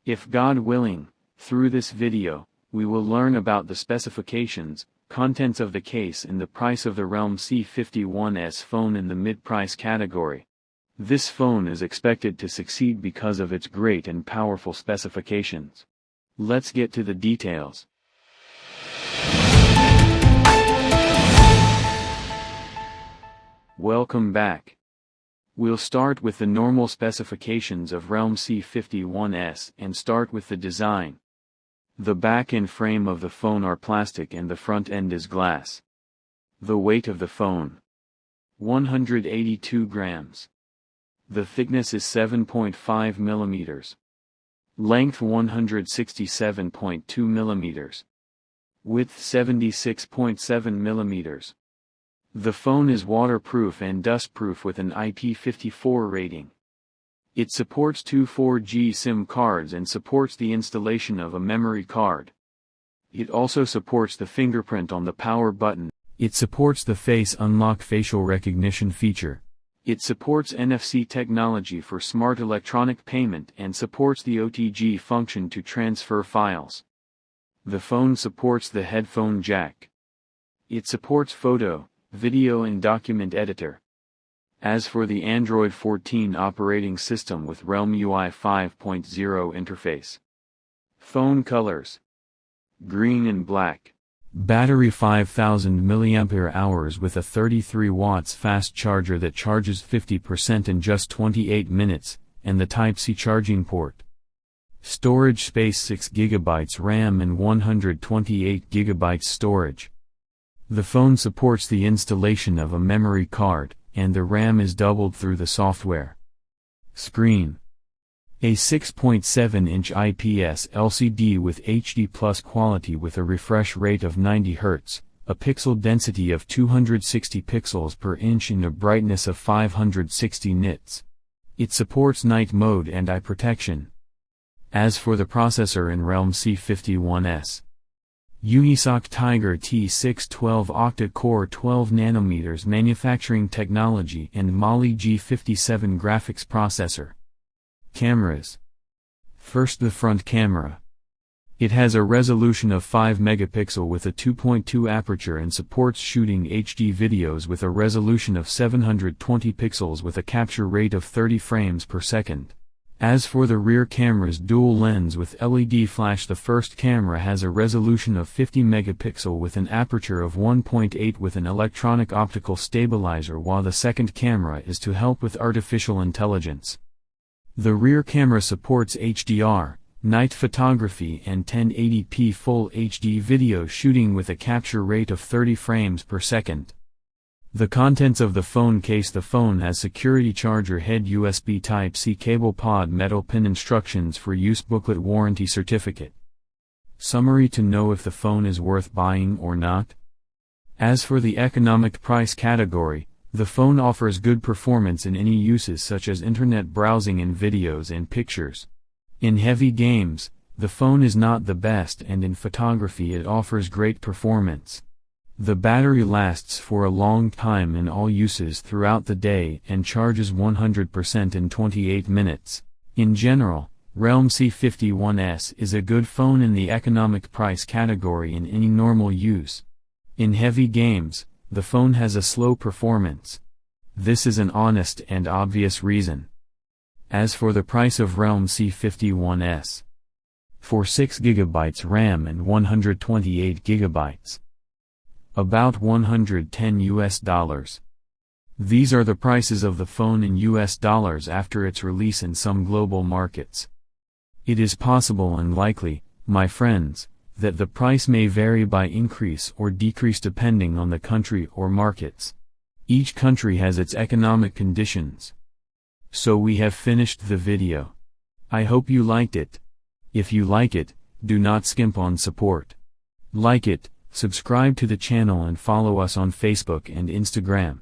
If God willing, through this video, we will learn about the specifications, contents of the case and the price of the Realme C51s phone in the mid-price category. This phone is expected to succeed because of its great and powerful specifications. Let's get to the details. Welcome back. We'll start with the normal specifications of Realme C51s and start with the design. The back and frame of the phone are plastic and the front end is glass. The weight of the phone: 182 grams. The thickness is 7.5 millimeters. Length 167.2 millimeters. Width 76.7 millimeters. The phone is waterproof and dustproof with an IP54 rating. It supports two 4G SIM cards and supports the installation of a memory card. It also supports the fingerprint on the power button. It supports the Face Unlock facial recognition feature. It supports NFC technology for smart electronic payment and supports the OTG function to transfer files. The phone supports the headphone jack. It supports photo, video and document editor. As for the Android 14 operating system with Realme UI 5.0 interface. Phone colors: green and black. Battery 5000 mAh with a 33 watts fast charger that charges 50% in just 28 minutes, and the Type-C charging port. Storage space: 6 GB RAM and 128 GB storage. The phone supports the installation of a memory card, and the RAM is doubled through the software. Screen: a 6.7-inch IPS LCD with HD Plus quality with a refresh rate of 90 Hz, a pixel density of 260 pixels per inch and a brightness of 560 nits. It supports night mode and eye protection. As for the processor in Realme C51s, Unisoc T612 octa-core 12nm manufacturing technology and Mali G57 graphics processor. Cameras. First, the front camera. It has a resolution of 5 megapixel with a 2.2 aperture and supports shooting HD videos with a resolution of 720 pixels with a capture rate of 30 frames per second. As for the rear camera's dual lens with LED flash, the first camera has a resolution of 50 megapixel with an aperture of 1.8 with an electronic optical stabilizer, while the second camera is to help with artificial intelligence. The rear camera supports HDR, night photography and 1080p Full HD video shooting with a capture rate of 30 frames per second. The contents of the phone case: the phone has security charger head, USB Type-C cable pod, metal pin, instructions for use booklet, warranty certificate. Summary: to know if the phone is worth buying or not. As for the economic price category, the phone offers good performance in any uses such as internet browsing and videos and pictures. In heavy games, the phone is not the best, and in photography it offers great performance. The battery lasts for a long time in all uses throughout the day and charges 100% in 28 minutes. In general, Realme C51s is a good phone in the economic price category in any normal use. In heavy games, the phone has a slow performance. This is an honest and obvious reason. As for the price of Realme C51s, for 6 GB RAM and 128 GB, about $110. These are the prices of the phone in US dollars after its release in some global markets. It is possible and likely, my friends, that the price may vary by increase or decrease depending on the country or markets. Each country has its economic conditions. So we have finished the video. I hope you liked it. If you like it, do not skimp on support. Like it, subscribe to the channel and follow us on Facebook and Instagram.